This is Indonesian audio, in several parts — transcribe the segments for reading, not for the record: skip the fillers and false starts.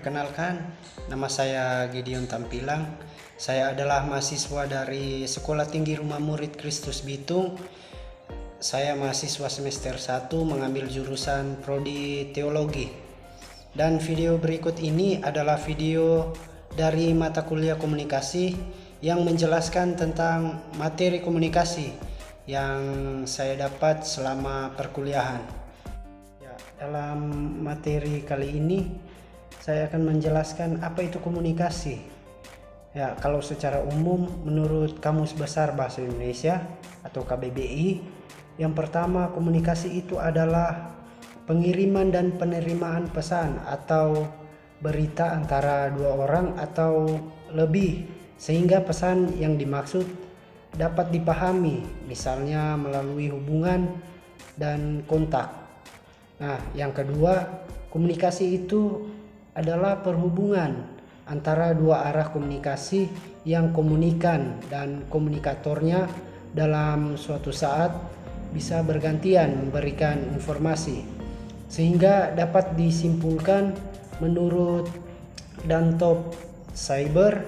perkenalkan, nama saya Gideon Tampilang. Saya adalah mahasiswa dari Sekolah Tinggi Rumah Murid Kristus Bitung. Saya mahasiswa semester 1 mengambil jurusan Prodi Teologi. Dan video berikut ini adalah video dari mata kuliah komunikasi yang menjelaskan tentang materi komunikasi yang saya dapat selama perkuliahan. Dalam materi kali ini saya akan menjelaskan apa itu komunikasi. Kalau secara umum menurut Kamus Besar Bahasa Indonesia atau KBBI, yang pertama komunikasi itu adalah pengiriman dan penerimaan pesan atau berita antara dua orang atau lebih sehingga pesan yang dimaksud dapat dipahami, misalnya melalui hubungan dan kontak. Nah, yang kedua, komunikasi itu adalah perhubungan antara dua arah komunikasi yang komunikan dan komunikatornya dalam suatu saat bisa bergantian memberikan informasi. Sehingga dapat disimpulkan menurut Dantop Cyber,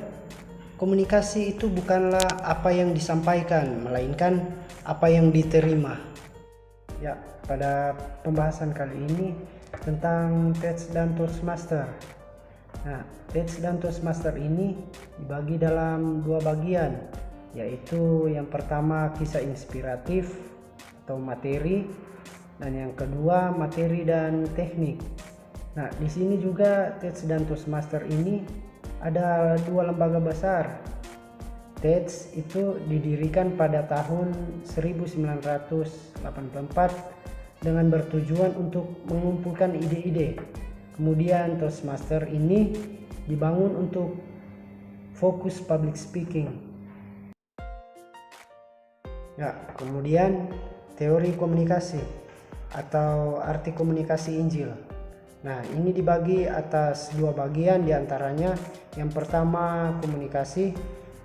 komunikasi itu bukanlah apa yang disampaikan, melainkan apa yang diterima. Pada pembahasan kali ini tentang Text dan Toastmaster. Nah, Text dan Toastmaster ini dibagi dalam dua bagian, yaitu yang pertama kisah inspiratif atau materi, dan yang kedua materi dan teknik. Nah, di sini juga Text dan Toastmaster ini ada dua lembaga besar. TEDx itu didirikan pada tahun 1984 dengan bertujuan untuk mengumpulkan ide-ide. Kemudian Toastmaster ini dibangun untuk fokus public speaking. Kemudian teori komunikasi atau arti komunikasi Injil. Nah, ini dibagi atas dua bagian, diantaranya yang pertama komunikasi,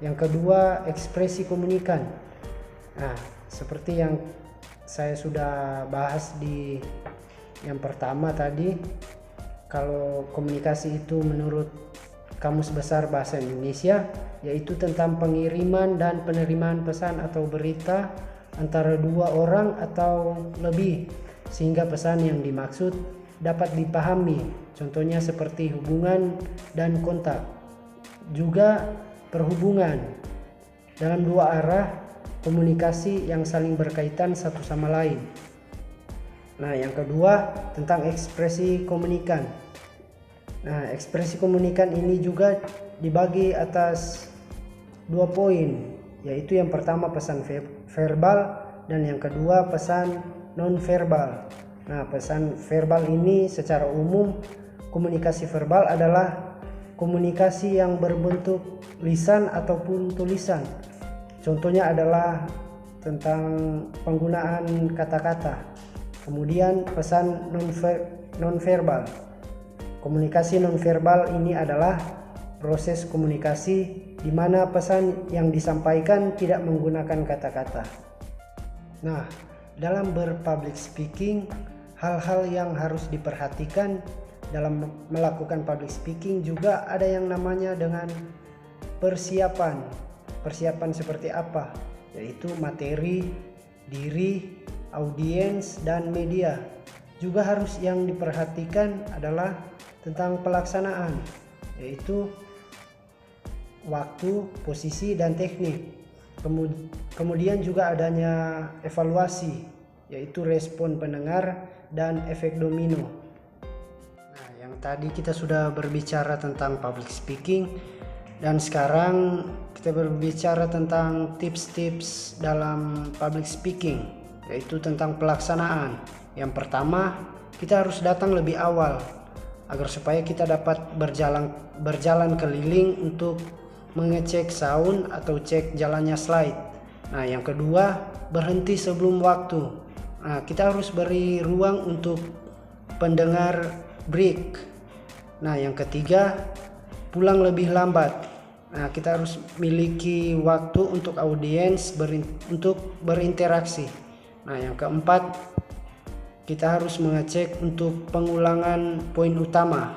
yang kedua ekspresi komunikan. Nah, seperti yang saya sudah bahas di yang pertama tadi, kalau komunikasi itu menurut Kamus Besar Bahasa Indonesia yaitu tentang pengiriman dan penerimaan pesan atau berita antara dua orang atau lebih sehingga pesan yang dimaksud dapat dipahami, contohnya seperti hubungan dan kontak. Juga perhubungan dalam dua arah komunikasi yang saling berkaitan satu sama lain. Nah, yang kedua tentang ekspresi komunikan. Nah, ekspresi komunikan ini juga dibagi atas dua poin, yaitu yang pertama pesan verbal dan yang kedua pesan non-verbal. Nah, pesan verbal ini secara umum komunikasi verbal adalah komunikasi yang berbentuk lisan ataupun tulisan. Contohnya adalah tentang penggunaan kata-kata. Kemudian pesan non-verbal. Komunikasi non-verbal ini adalah proses komunikasi di mana pesan yang disampaikan tidak menggunakan kata-kata. Nah, dalam berpublic speaking, hal-hal yang harus diperhatikan dalam melakukan public speaking juga ada yang namanya dengan persiapan. Persiapan seperti apa? Yaitu materi, diri, audiens, dan media. Juga harus yang diperhatikan adalah tentang pelaksanaan, yaitu waktu, posisi, dan teknik. Kemudian juga adanya evaluasi, yaitu respon pendengar dan efek domino. Nah, yang tadi kita sudah berbicara tentang public speaking, dan sekarang kita berbicara tentang tips-tips dalam public speaking, yaitu tentang pelaksanaan. Yang pertama, kita harus datang lebih awal agar supaya kita dapat berjalan keliling untuk mengecek sound atau cek jalannya slide. Nah, yang kedua, berhenti sebelum waktu. Nah, kita harus beri ruang untuk pendengar break. Nah, yang ketiga, pulang lebih lambat. Nah, kita harus miliki waktu untuk audiens untuk berinteraksi. Nah, yang keempat, kita harus mengecek untuk pengulangan poin utama.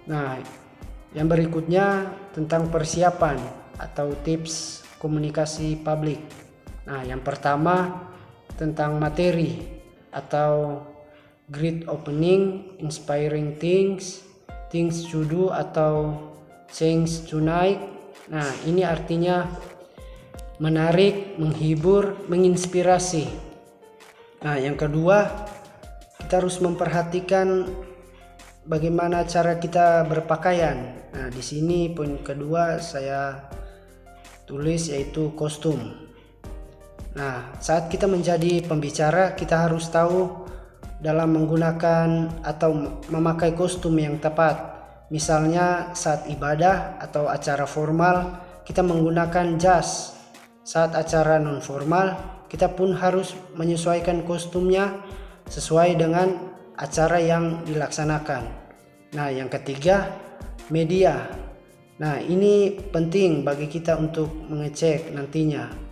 Nah, yang berikutnya tentang persiapan atau tips komunikasi publik. Nah, yang pertama tentang materi atau great opening, inspiring things, things to do atau things tonight. Nah, ini artinya menarik, menghibur, menginspirasi. Nah, yang kedua, kita harus memperhatikan bagaimana cara kita berpakaian. Nah, di sini poin kedua saya tulis yaitu kostum. Nah, saat kita menjadi pembicara, kita harus tahu dalam menggunakan atau memakai kostum yang tepat. Misalnya saat ibadah atau acara formal, kita menggunakan jas. Saat acara non formal, kita pun harus menyesuaikan kostumnya sesuai dengan acara yang dilaksanakan. Nah, yang ketiga, media. Nah, ini penting bagi kita untuk mengecek nantinya.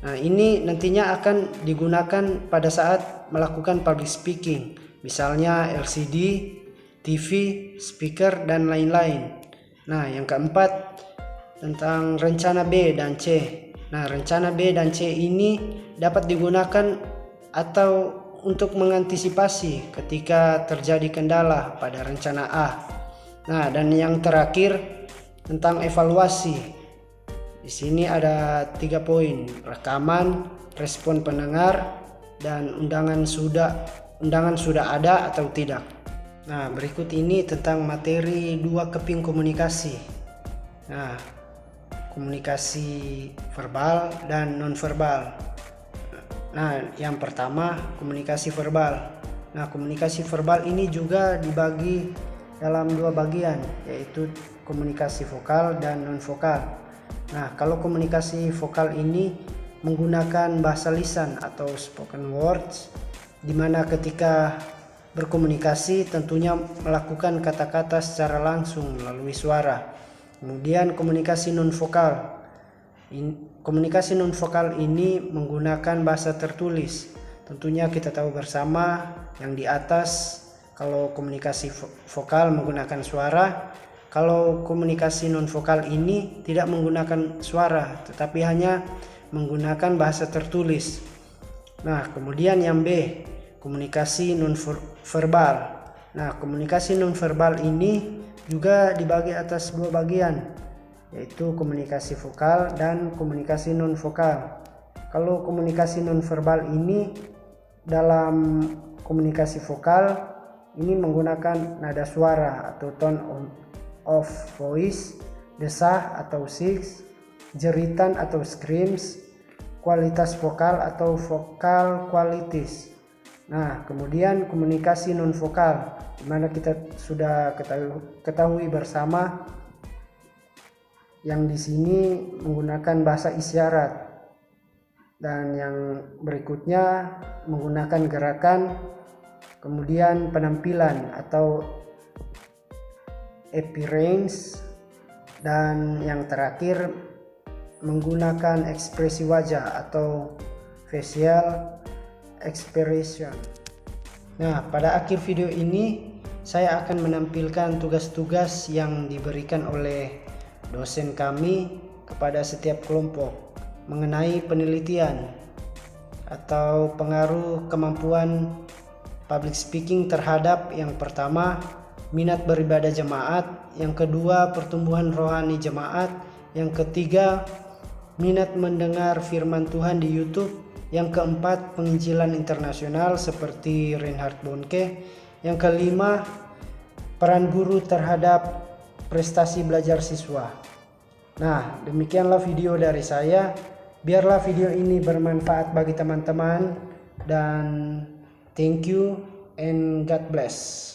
Nah, ini nantinya akan digunakan pada saat melakukan public speaking, misalnya LCD, TV, speaker, dan lain-lain. Nah, yang keempat, tentang rencana B dan C. Nah, rencana B dan C ini dapat digunakan atau untuk mengantisipasi ketika terjadi kendala pada rencana A. Nah, dan yang terakhir tentang evaluasi. Di sini ada 3 poin: rekaman, respon pendengar, dan undangan sudah ada atau tidak. Nah, berikut ini tentang materi 2 keping komunikasi. Nah, komunikasi verbal dan nonverbal. Nah, yang pertama komunikasi verbal. Nah, komunikasi verbal ini juga dibagi dalam 2 bagian, yaitu komunikasi vokal dan non-vokal. Nah, kalau komunikasi vokal ini menggunakan bahasa lisan atau spoken words, di mana ketika berkomunikasi tentunya melakukan kata-kata secara langsung melalui suara. Kemudian komunikasi non-vokal. Komunikasi non-vokal ini menggunakan bahasa tertulis. Tentunya kita tahu bersama yang di atas, kalau komunikasi vokal menggunakan suara, kalau komunikasi non-vokal ini tidak menggunakan suara, tetapi hanya menggunakan bahasa tertulis. Nah, kemudian yang B, komunikasi non-verbal. Nah, komunikasi non-verbal ini juga dibagi atas 2 bagian, yaitu komunikasi vokal dan komunikasi non-vokal. Kalau komunikasi non-verbal ini dalam komunikasi vokal ini menggunakan nada suara atau tone of voice, desah atau shrieks, jeritan atau screams, kualitas vokal atau vocal qualities. Nah, kemudian komunikasi non-vokal, di mana kita sudah ketahui bersama yang di sini menggunakan bahasa isyarat, dan yang berikutnya menggunakan gerakan, kemudian penampilan atau appearance, dan yang terakhir menggunakan ekspresi wajah atau facial expression. Nah, pada akhir video ini saya akan menampilkan tugas-tugas yang diberikan oleh dosen kami kepada setiap kelompok mengenai penelitian atau pengaruh kemampuan public speaking terhadap yang pertama, minat beribadah jemaat, yang kedua, pertumbuhan rohani jemaat, yang ketiga, minat mendengar firman Tuhan di YouTube, yang keempat, penginjilan internasional seperti Reinhard Bonnke, yang kelima, peran guru terhadap prestasi belajar siswa. Nah, demikianlah video dari saya. Biarlah video ini bermanfaat bagi teman-teman, dan thank you and God bless.